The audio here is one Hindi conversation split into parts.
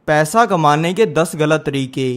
पैसा कमाने के 10 गलत तरीके।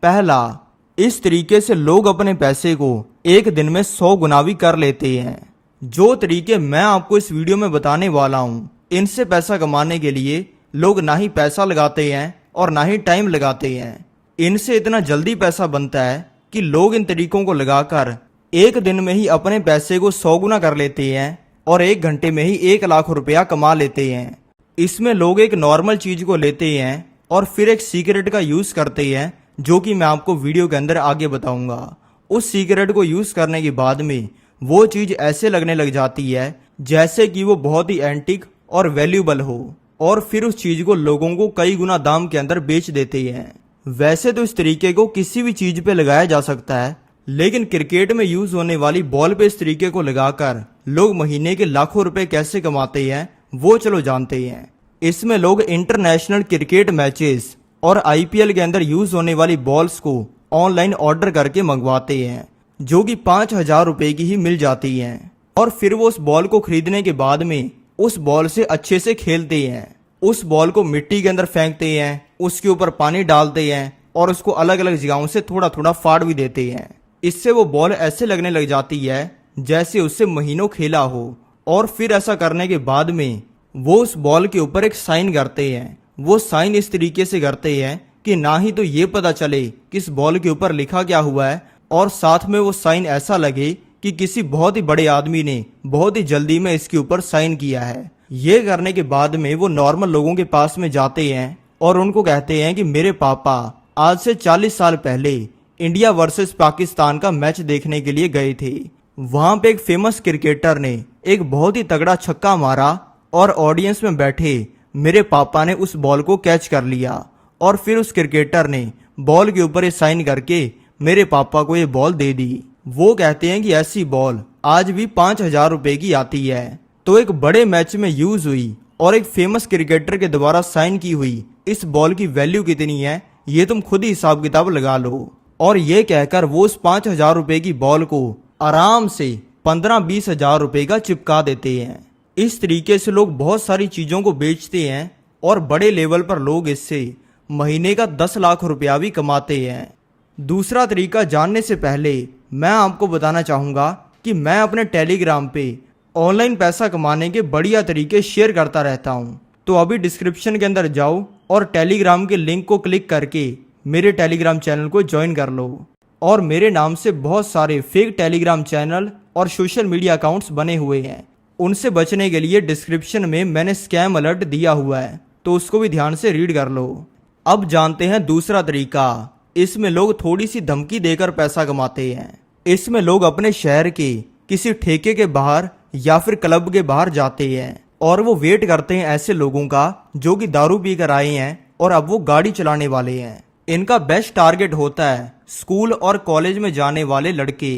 पहला, इस तरीके से लोग अपने पैसे को एक दिन में 100 गुना भी कर लेते हैं। जो तरीके मैं आपको इस वीडियो में बताने वाला हूँ, इनसे पैसा कमाने के लिए लोग ना ही पैसा लगाते हैं और ना ही टाइम लगाते हैं। इनसे इतना जल्दी पैसा बनता है कि लोग इन तरीकों को लगाकर एक दिन में ही अपने पैसे को 100 गुना कर लेते हैं और 1 घंटे में ही 1 लाख रुपया कमा लेते हैं। इसमें लोग एक नॉर्मल चीज को लेते हैं और फिर एक सीक्रेट का यूज करते हैं, जो कि मैं आपको वीडियो के अंदर आगे बताऊंगा। उस सीक्रेट को यूज करने के बाद में वो चीज ऐसे लगने लग जाती है जैसे कि वो बहुत ही एंटिक और वैल्यूबल हो, और फिर उस चीज को लोगों को कई गुना दाम के अंदर बेच देते हैं। वैसे तो इस तरीके को किसी भी चीज पे लगाया जा सकता है, लेकिन क्रिकेट में यूज होने वाली बॉल पे इस तरीके को लगाकर लोग महीने के लाखों रुपए कैसे कमाते हैं वो चलो जानते हैं। इसमें लोग इंटरनेशनल क्रिकेट मैचेस और आईपीएल के अंदर यूज होने वाली बॉल्स को ऑनलाइन ऑर्डर करके मंगवाते हैं, जो कि 5,000 रुपए की ही मिल जाती हैं। और फिर वो उस बॉल को खरीदने के बाद में उस बॉल से अच्छे से खेलते हैं। उस बॉल को मिट्टी के अंदर फेंकते हैं, उसके ऊपर पानी डालते हैं और उसको अलग अलग जगहों से थोड़ा थोड़ा फाड़ भी देते हैं। इससे वो बॉल ऐसे लगने लग जाती है जैसे उससे महीनों खेला हो। और फिर ऐसा करने के बाद में वो उस बॉल के ऊपर एक साइन करते हैं। वो साइन इस तरीके से करते हैं कि ना ही तो ये पता चले कि इस बॉल के ऊपर लिखा क्या हुआ है, और साथ में वो साइन ऐसा लगे कि किसी बहुत ही बड़े आदमी ने बहुत ही जल्दी में इसके ऊपर साइन किया है। ये करने के बाद में वो नॉर्मल लोगों के पास में जाते हैं और उनको कहते हैं कि मेरे पापा आज से 40 साल पहले इंडिया वर्सेस पाकिस्तान का मैच देखने के लिए गए थे। वहां पे एक फेमस क्रिकेटर ने एक बहुत ही तगड़ा छक्का मारा और ऑडियंस में बैठे मेरे पापा ने उस बॉल को कैच कर लिया, और फिर उस क्रिकेटर ने बॉल के ऊपर ये साइन करके मेरे पापा को ये बॉल दे दी। वो कहते हैं कि ऐसी बॉल आज भी 5,000 रुपए की आती है। तो एक बड़े मैच में यूज हुई और एक फेमस क्रिकेटर के द्वारा साइन की हुई इस बॉल की वैल्यू कितनी है ये तुम खुद ही हिसाब किताब लगा लो। और ये कहकर वो उस 5,000 रुपए की बॉल को आराम से 15-20 हजार रुपए का चिपका देते हैं। इस तरीके से लोग बहुत सारी चीजों को बेचते हैं और बड़े लेवल पर लोग इससे महीने का 10 लाख रुपया भी कमाते हैं। दूसरा तरीका जानने से पहले मैं आपको बताना चाहूंगा कि मैं अपने टेलीग्राम पे ऑनलाइन पैसा कमाने के बढ़िया तरीके शेयर करता रहता हूं। तो अभी डिस्क्रिप्शन के अंदर जाओ और टेलीग्राम के लिंक को क्लिक करके मेरे टेलीग्राम चैनल को ज्वाइन कर लो। और मेरे नाम से बहुत सारे फेक टेलीग्राम चैनल और सोशल मीडिया अकाउंट्स बने हुए हैं। उनसे बचने के लिए डिस्क्रिप्शन में मैंने स्कैम अलर्ट दिया हुआ है, तो उसको भी ध्यान से रीड कर लो। अब जानते हैं दूसरा तरीका। इसमें लोग थोड़ी सी धमकी देकर पैसा कमाते हैं। इसमें लोग अपने शहर के किसी ठेके के बाहर या फिर क्लब के बाहर जाते हैं और वो वेट करते हैं ऐसे लोगों का जो कि दारू पीकर आए हैं और अब वो गाड़ी चलाने वाले हैं। इनका बेस्ट टारगेट होता है स्कूल और कॉलेज में जाने वाले लड़के।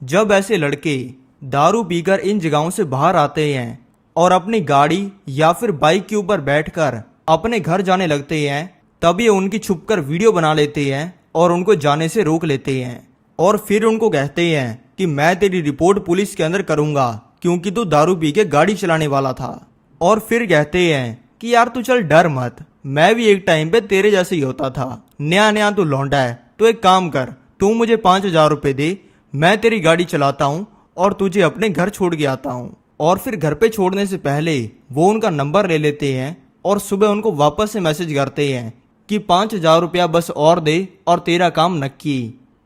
जब ऐसे लड़के दारू पीकर इन जगहों से बाहर आते हैं और अपनी गाड़ी या फिर बाइक के ऊपर बैठकर अपने घर जाने लगते हैं, तब ये उनकी छुपकर वीडियो बना लेते हैं और उनको जाने से रोक लेते हैं। और फिर उनको कहते हैं कि मैं तेरी रिपोर्ट पुलिस के अंदर करूंगा क्योंकि तू दारू पी के गाड़ी चलाने वाला था। और फिर कहते हैं कि यार तू चल डर मत, मैं भी एक टाइम पे तेरे जैसे ही होता था, नया नया तू लौंडा है, तो एक काम कर, तू मुझे 5,000 रुपए दे, मैं तेरी गाड़ी चलाता हूँ और तुझे अपने घर छोड़ के आता हूँ। और फिर घर पे छोड़ने से पहले वो उनका नंबर ले लेते हैं और सुबह उनको वापस से मैसेज करते हैं कि 5,000 रुपया बस और दे और तेरा काम नक्की।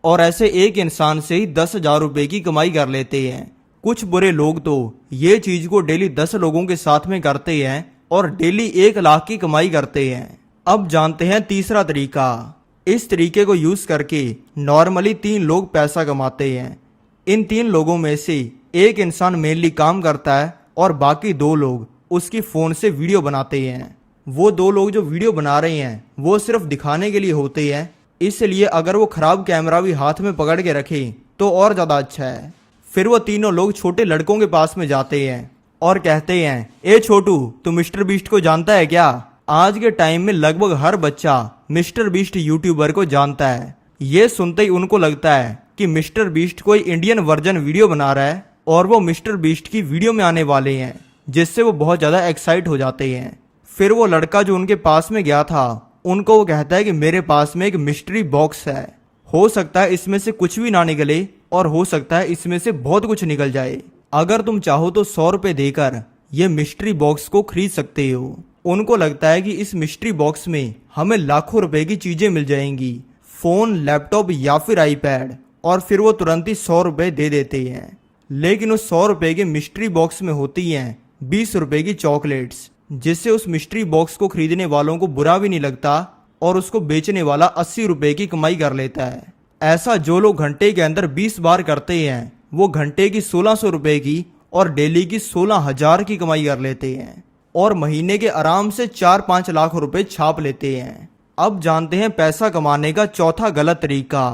और ऐसे एक इंसान से ही 10,000 रुपए की कमाई कर लेते हैं। कुछ बुरे लोग तो ये चीज को डेली 10 लोगों के साथ में करते हैं और डेली 1 लाख की कमाई करते हैं। अब जानते हैं तीसरा तरीका। इस तरीके को यूज करके नॉर्मली 3 लोग पैसा कमाते हैं। इन 3 लोगों में से एक इंसान मेनली काम करता है और बाकी 2 लोग उसकी फोन से वीडियो बनाते हैं। वो 2 लोग जो वीडियो बना रहे हैं वो सिर्फ दिखाने के लिए होते हैं, इसलिए अगर वो खराब कैमरा भी हाथ में पकड़ के रखे तो और ज्यादा अच्छा है। फिर वो तीनों लोग छोटे लड़कों के पास में जाते हैं और कहते हैं, ए छोटू, तू मिस्टर बीस्ट को जानता है क्या? आज के टाइम में लगभग हर बच्चा मिस्टर बीस्ट यूट्यूबर को जानता है। ये सुनते ही उनको लगता है कि मिस्टर बीस्ट कोई इंडियन वर्जन वीडियो बना रहा है और वो मिस्टर बीस्ट की वीडियो में आने वाले हैं, जिससे वो बहुत ज्यादा एक्साइट हो जाते हैं। फिर वो लड़का जो उनके पास में गया था उनको वो कहता है कि मेरे पास में एक मिस्ट्री बॉक्स है, हो सकता है इसमें से कुछ भी ना निकले और हो सकता है इसमें से बहुत कुछ निकल जाए। अगर तुम चाहो तो 100 रुपए देकर ये मिस्ट्री बॉक्स को खरीद सकते हो। उनको लगता है कि इस मिस्ट्री बॉक्स में हमें लाखों रुपए की चीजें मिल जाएंगी, फोन, लैपटॉप या फिर आईपैड, और फिर वो तुरंत ही 100 रुपए दे देते हैं। लेकिन उस 100 रुपए के मिस्ट्री बॉक्स में होती हैं 20 रुपए की चॉकलेट्स, जिससे उस मिस्ट्री बॉक्स को खरीदने वालों को बुरा भी नहीं लगता और उसको बेचने वाला 80 रुपए की कमाई कर लेता है। ऐसा जो लोग घंटे के अंदर 20 बार करते हैं वो घंटे की 1600 रुपए की और डेली की 16,000 की कमाई कर लेते हैं और महीने के आराम से 4-5 लाख रुपए छाप लेते हैं। अब जानते हैं पैसा कमाने का चौथा गलत तरीका।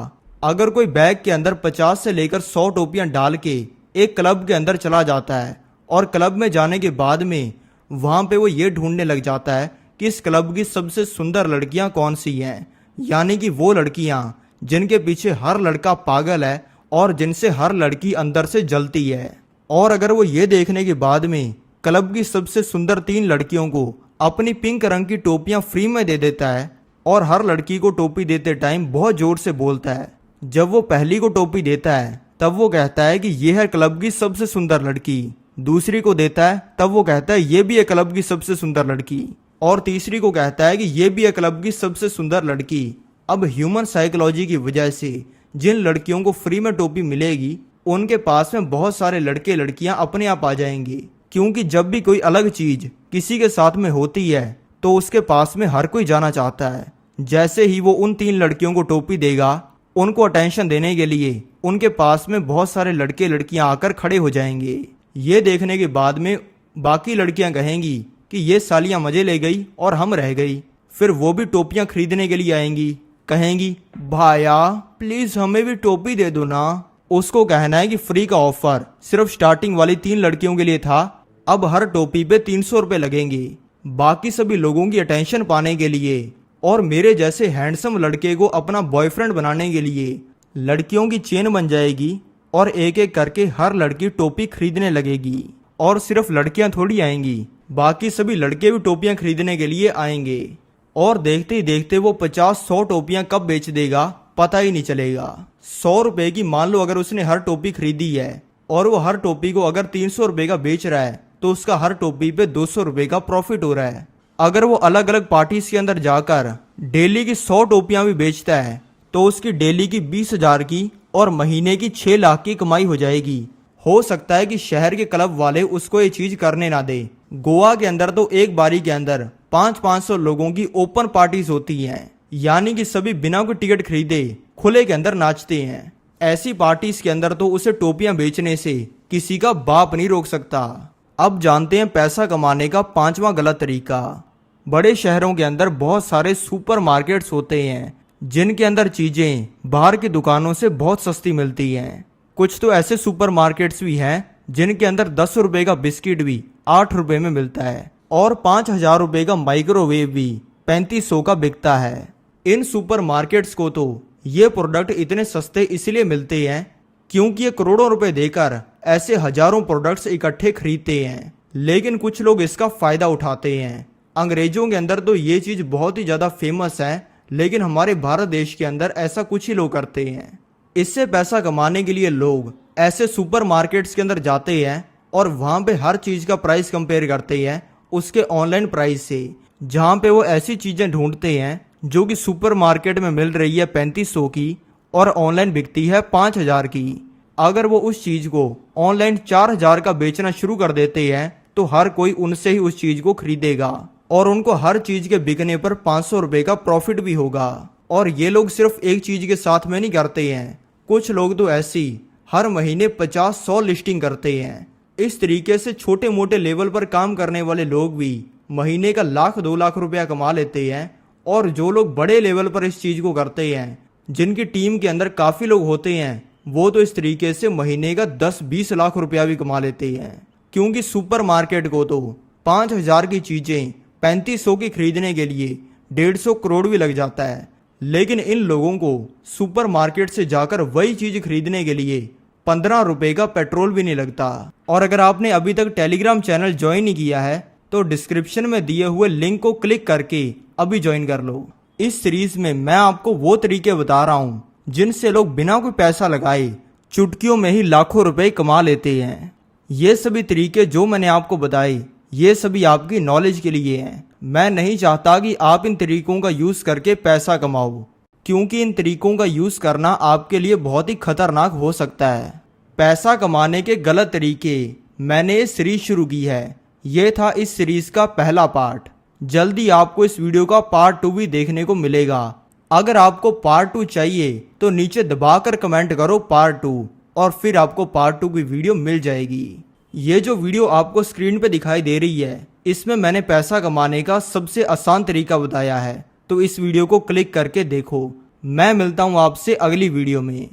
अगर कोई बैग के अंदर 50 से लेकर 100 टोपियां डाल के एक क्लब के अंदर चला जाता है और क्लब में जाने के बाद में वहां पे वो ये ढूंढने लग जाता है कि इस क्लब की सबसे सुंदर लड़कियां कौन सी हैं, यानी कि वो लड़कियां जिनके पीछे हर लड़का पागल है और जिनसे हर लड़की अंदर से जलती है। और अगर वो ये देखने के बाद में क्लब की सबसे सुंदर 3 लड़कियों को अपनी पिंक रंग की टोपियां फ्री में दे देता है और हर लड़की को टोपी देते टाइम बहुत जोर से बोलता है। जब वो पहली को टोपी देता है तब वो कहता है कि यह है क्लब की सबसे सुंदर लड़की, दूसरी को देता है तब वो कहता है ये भी है क्लब की सबसे सुंदर लड़की, और तीसरी को कहता है कि ये भी है क्लब की सबसे सुंदर लड़की। अब ह्यूमन साइकोलॉजी की वजह से जिन लड़कियों को फ्री में टोपी मिलेगी उनके पास में बहुत सारे लड़के लड़कियां अपने आप आ जाएंगे, क्योंकि जब भी कोई अलग चीज किसी के साथ में होती है तो उसके पास में हर कोई जाना चाहता है। जैसे ही वो उन 3 लड़कियों को टोपी देगा, उनको अटेंशन देने के लिए उनके पास में बहुत सारे लड़के लड़कियां आकर खड़े हो जाएंगे। ये देखने के बाद में बाकी लड़कियां कहेंगी कि ये सालियां मजे ले गई और हम रह गई। फिर वो भी टोपियां खरीदने के लिए आएंगी, कहेंगी भाया प्लीज हमें भी टोपी दे दो ना। उसको कहना है कि फ्री का ऑफर सिर्फ स्टार्टिंग वाली 3 लड़कियों के लिए था, अब हर टोपी पे 300 रुपए लगेंगे। बाकी सभी लोगों की अटेंशन पाने के लिए और मेरे जैसे हैंडसम लड़के को अपना बॉयफ्रेंड बनाने के लिए लड़कियों की चेन बन जाएगी और एक एक करके हर लड़की टोपी खरीदने लगेगी। और सिर्फ लड़कियां थोड़ी आएंगी, बाकी सभी लड़के भी टोपियां खरीदने के लिए आएंगे और देखते ही देखते वो 50-100 टोपियां कब बेच देगा पता ही नहीं चलेगा। 100 रुपए की मान लो अगर उसने हर टोपी खरीदी है और वो हर टोपी को अगर 300 रुपए का बेच रहा है तो उसका हर टोपी पे 200 रुपए का प्रॉफिट हो रहा है। अगर वो अलग अलग पार्टीज के अंदर जाकर डेली की 100 टोपियां भी बेचता है तो उसकी डेली की 20,000 की और महीने की 6 लाख की कमाई हो जाएगी। हो सकता है कि शहर के क्लब वाले उसको ये चीज करने ना दे। गोवा के अंदर तो एक बारी के अंदर 500-500 लोगों की ओपन पार्टीज होती हैं, यानी कि सभी बिना कोई टिकट खरीदे खुले के अंदर नाचते हैं। ऐसी पार्टीज के अंदर तो उसे टोपियां बेचने से किसी का बाप नहीं रोक सकता। अब जानते हैं पैसा कमाने का 5वां गलत तरीका। बड़े शहरों के अंदर बहुत सारे सुपर मार्केट्स होते हैं जिनके अंदर चीजें बाहर की दुकानों से बहुत सस्ती मिलती हैं। कुछ तो ऐसे सुपर मार्केट्स भी हैं जिनके अंदर 10 रुपए का बिस्किट भी 8 रुपए में मिलता है और 5,000 रुपए का माइक्रोवेव भी 3500 का बिकता है। इन सुपर मार्केट्स को तो ये प्रोडक्ट इतने सस्ते इसलिए मिलते हैं क्योंकि ये करोड़ों रुपए देकर ऐसे हजारों प्रोडक्ट्स इकट्ठे खरीदते हैं, लेकिन कुछ लोग इसका फायदा उठाते हैं। अंग्रेजों के अंदर तो ये चीज बहुत ही ज्यादा फेमस है, लेकिन हमारे भारत देश के अंदर ऐसा कुछ ही लोग करते हैं। इससे पैसा कमाने के लिए लोग ऐसे सुपर मार्केट्स के अंदर जाते हैं और वहां पे हर चीज का प्राइस कंपेयर करते हैं उसके ऑनलाइन प्राइस से, जहां पे वो ऐसी चीजें ढूंढते हैं जो कि सुपर मार्केट में मिल रही है 3500 की और ऑनलाइन बिकती है 5,000 की। अगर वो उस चीज को ऑनलाइन 4,000 का बेचना शुरू कर देते हैं तो हर कोई उनसे ही उस चीज को खरीदेगा और उनको हर चीज के बिकने पर 500 रुपए का प्रॉफिट भी होगा। और ये लोग सिर्फ एक चीज के साथ में नहीं करते हैं, कुछ लोग तो ऐसी हर महीने 50-100 लिस्टिंग करते हैं। इस तरीके से छोटे मोटे लेवल पर काम करने वाले लोग भी महीने का 1-2 लाख रुपया कमा लेते हैं। और जो लोग बड़े लेवल पर इस चीज को करते हैं, जिनकी टीम के अंदर काफी लोग होते हैं, वो तो इस तरीके से महीने का 10-20 लाख रुपया भी कमा लेते हैं। क्योंकि सुपर मार्केट को तो 5,000 की चीजें 3500 की खरीदने के लिए 150 करोड़ भी लग जाता है, लेकिन इन लोगों को सुपर मार्केट से जाकर वही चीज खरीदने के लिए 15 रुपए का पेट्रोल भी नहीं लगता। और अगर आपने अभी तक टेलीग्राम चैनल ज्वाइन नहीं किया है तो डिस्क्रिप्शन में दिए हुए लिंक को क्लिक करके अभी ज्वाइन कर लो। इस सीरीज में मैं आपको वो तरीके बता रहा हूँ जिनसे लोग बिना कोई पैसा लगाए चुटकियों में ही लाखों रुपए कमा लेते हैं। ये सभी तरीके जो मैंने आपको बताए ये सभी आपकी नॉलेज के लिए हैं। मैं नहीं चाहता कि आप इन तरीकों का यूज करके पैसा कमाओ, क्योंकि इन तरीकों का यूज करना आपके लिए बहुत ही खतरनाक हो सकता है। पैसा कमाने के गलत तरीके मैंने ये सीरीज शुरू की है। ये था इस सीरीज का पहला पार्ट। जल्दी आपको इस वीडियो का पार्ट 2 भी देखने को मिलेगा। अगर आपको पार्ट 2 चाहिए तो नीचे दबाकर कमेंट करो पार्ट 2 और फिर आपको पार्ट 2 की वीडियो मिल जाएगी। ये जो वीडियो आपको स्क्रीन पे दिखाई दे रही है इसमें मैंने पैसा कमाने का सबसे आसान तरीका बताया है, तो इस वीडियो को क्लिक करके देखो। मैं मिलता हूँ आपसे अगली वीडियो में।